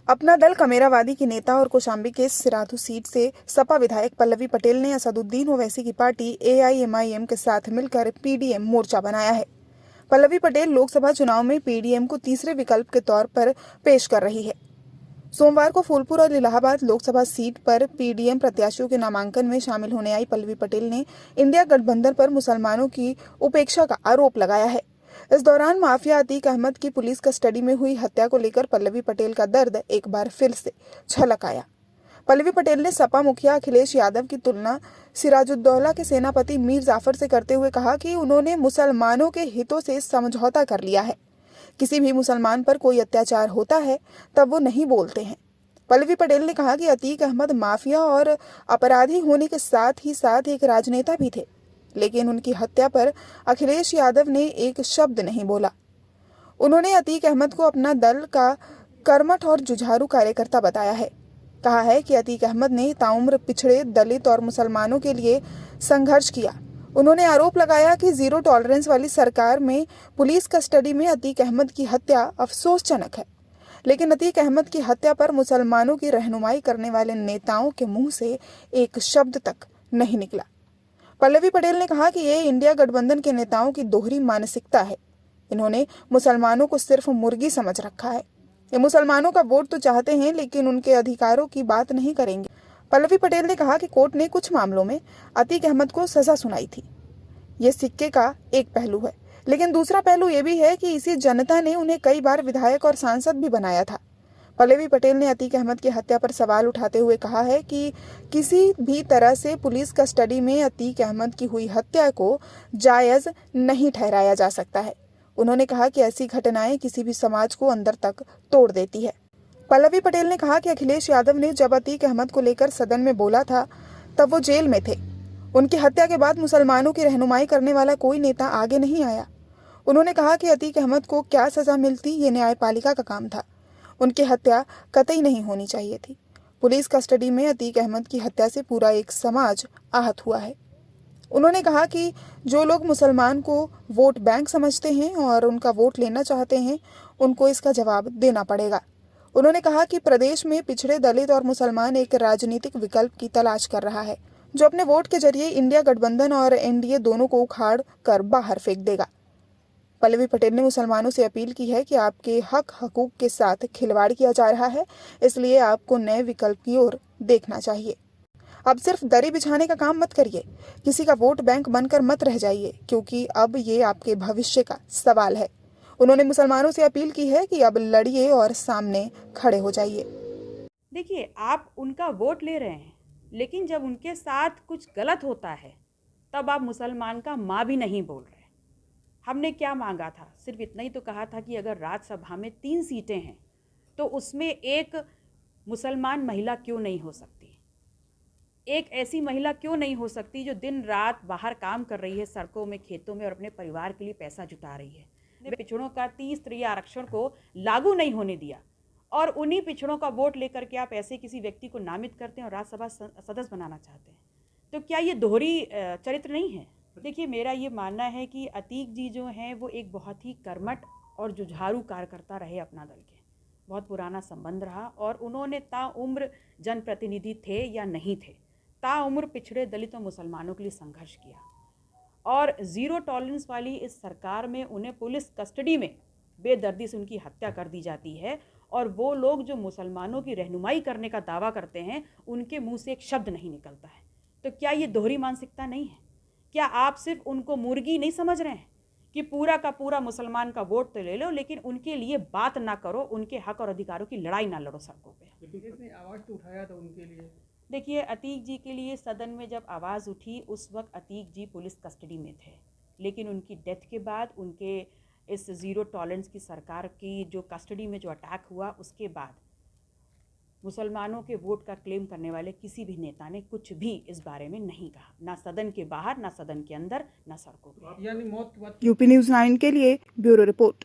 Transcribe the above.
अपना दल कमेरावादी की नेता और कौशाम्बी के सिराथू सीट से सपा विधायक पल्लवी पटेल ने असदुद्दीन ओवैसी की पार्टी एआईएमआईएम के साथ मिलकर पीडीएम मोर्चा बनाया है। पल्लवी पटेल लोकसभा चुनाव में पीडीएम को तीसरे विकल्प के तौर पर पेश कर रही है। सोमवार को फूलपुर और इलाहाबाद लोकसभा सीट पर पीडीएम प्रत्याशियों के नामांकन में शामिल होने आई पल्लवी पटेल ने इंडिया गठबंधन पर मुसलमानों की उपेक्षा का आरोप लगाया है। इस दौरान माफिया अतीक अहमद की पुलिस कस्टडी में हुई हत्या को लेकर पल्लवी पटेल का दर्द एक बार फिर से छलक आया। पल्लवी पटेल ने सपा मुखिया अखिलेश यादव की तुलना सिराजुद्दौला के सेनापति मीर जाफर से करते हुए कहा कि उन्होंने मुसलमानों के हितों से समझौता कर लिया है। किसी भी मुसलमान पर कोई अत्याचार होता है तब वो नहीं बोलते हैं। पल्लवी पटेल ने कहा कि अतीक अहमद माफिया और अपराधी होने के साथ ही साथ एक राजनेता भी थे, लेकिन उनकी हत्या पर अखिलेश यादव ने एक शब्द नहीं बोला। उन्होंने अतीक अहमद को अपना दल का कर्मठ और जुझारू कार्यकर्ता बताया है। कहा है कि अतीक अहमद ने ताउम्र पिछड़े, दलित और मुसलमानों के लिए संघर्ष किया। उन्होंने आरोप लगाया कि जीरो टॉलरेंस वाली सरकार में पुलिस कस्टडी में अतीक अहमद की हत्या अफसोसजनक है, लेकिन अतीक अहमद की हत्या पर मुसलमानों की रहनुमाई करने वाले नेताओं के मुंह से एक शब्द तक नहीं निकला। पल्लवी पटेल ने कहा कि ये इंडिया गठबंधन के नेताओं की दोहरी मानसिकता है। इन्होंने मुसलमानों को सिर्फ मुर्गी समझ रखा है। ये मुसलमानों का वोट तो चाहते हैं, लेकिन उनके अधिकारों की बात नहीं करेंगे। पल्लवी पटेल ने कहा कि कोर्ट ने कुछ मामलों में अतीक अहमद को सजा सुनाई थी। ये सिक्के का एक पहलू है, लेकिन दूसरा पहलू ये भी है कि इसी जनता ने उन्हें कई बार विधायक और सांसद भी बनाया था। पल्लवी पटेल ने अतीक अहमद की हत्या पर सवाल उठाते हुए कहा है कि किसी भी तरह से पुलिस कस्टडी में अतीक अहमद की हुई हत्या को जायज नहीं ठहराया जा सकता है। उन्होंने कहा कि ऐसी घटनाएं किसी भी समाज को अंदर तक तोड़ देती है। पल्लवी पटेल ने कहा कि अखिलेश यादव ने जब अतीक अहमद को लेकर सदन में बोला था तब वो जेल में थे। उनकी हत्या के बाद मुसलमानों की रहनुमाई करने वाला कोई नेता आगे नहीं आया। उन्होंने कहा कि अतीक अहमद को क्या सजा मिलती ये न्यायपालिका का काम था। उनकी हत्या कतई नहीं होनी चाहिए थी। पुलिस कस्टडी में अतीक अहमद की हत्या से पूरा एक समाज आहत हुआ है। उन्होंने कहा कि जो लोग मुसलमान को वोट बैंक समझते हैं और उनका वोट लेना चाहते हैं, उनको इसका जवाब देना पड़ेगा। उन्होंने कहा कि प्रदेश में पिछड़े, दलित और मुसलमान एक राजनीतिक विकल्प की तलाश कर रहा है, जो अपने वोट के जरिए इंडिया गठबंधन और एनडीए दोनों को उखाड़ कर बाहर फेंक देगा। पल्लवी पटेल ने मुसलमानों से अपील की है कि आपके हक हकूक के साथ खिलवाड़ किया जा रहा है, इसलिए आपको नए विकल्प की ओर देखना चाहिए। अब सिर्फ दरी बिछाने का काम मत करिए, किसी का वोट बैंक बनकर मत रह जाइए, क्योंकि अब ये आपके भविष्य का सवाल है। उन्होंने मुसलमानों से अपील की है कि अब लड़िए और सामने खड़े हो जाइए। देखिए, आप उनका वोट ले रहे हैं, लेकिन जब उनके साथ कुछ गलत होता है तब आप मुसलमान का माँ भी नहीं बोल रहे। हमने क्या मांगा था? सिर्फ इतना ही तो कहा था कि अगर राज्यसभा में 3 सीटें हैं तो उसमें एक मुसलमान महिला क्यों नहीं हो सकती? एक ऐसी महिला क्यों नहीं हो सकती जो दिन रात बाहर काम कर रही है, सड़कों में, खेतों में, और अपने परिवार के लिए पैसा जुटा रही है। पिछड़ों का 30 आरक्षण को लागू नहीं होने दिया, और उन्हीं पिछड़ों का वोट लेकर के आप ऐसे किसी व्यक्ति को नामित करते हैं और राज्यसभा सदस्य बनाना चाहते हैं। तो क्या ये दोहरी चरित्र नहीं है? देखिए, मेरा ये मानना है कि अतीक जी जो हैं वो एक बहुत ही कर्मठ और जुझारू कार्यकर्ता रहे। अपना दल के बहुत पुराना संबंध रहा, और उन्होंने ताउम्र जनप्रतिनिधि थे या नहीं थे, ताउम्र पिछड़े, दलित और मुसलमानों के लिए संघर्ष किया। और ज़ीरो टॉलरेंस वाली इस सरकार में उन्हें पुलिस कस्टडी में बेदर्दी से उनकी हत्या कर दी जाती है, और वो लोग जो मुसलमानों की रहनुमाई करने का दावा करते हैं, उनके मुंह से एक शब्द नहीं निकलता है। तो क्या ये दोहरी मानसिकता नहीं है? क्या आप सिर्फ उनको मुर्गी नहीं समझ रहे हैं कि पूरा का पूरा मुसलमान का वोट तो ले लो, लेकिन उनके लिए बात ना करो, उनके हक और अधिकारों की लड़ाई ना लड़ो सड़कों पे? आवाज़ तो उठाया था उनके लिए। देखिए, अतीक जी के लिए सदन में जब आवाज़ उठी उस वक्त अतीक जी पुलिस कस्टडी में थे, लेकिन उनकी डेथ के बाद, उनके इस ज़ीरो टॉलरेंस की सरकार की जो कस्टडी में जो अटैक हुआ, उसके बाद मुसलमानों के वोट का क्लेम करने वाले किसी भी नेता ने कुछ भी इस बारे में नहीं कहा, ना सदन के बाहर, ना सदन के अंदर, ना सड़कों पर। यानी मौत यूपी न्यूज़ 9 के लिए ब्यूरो रिपोर्ट।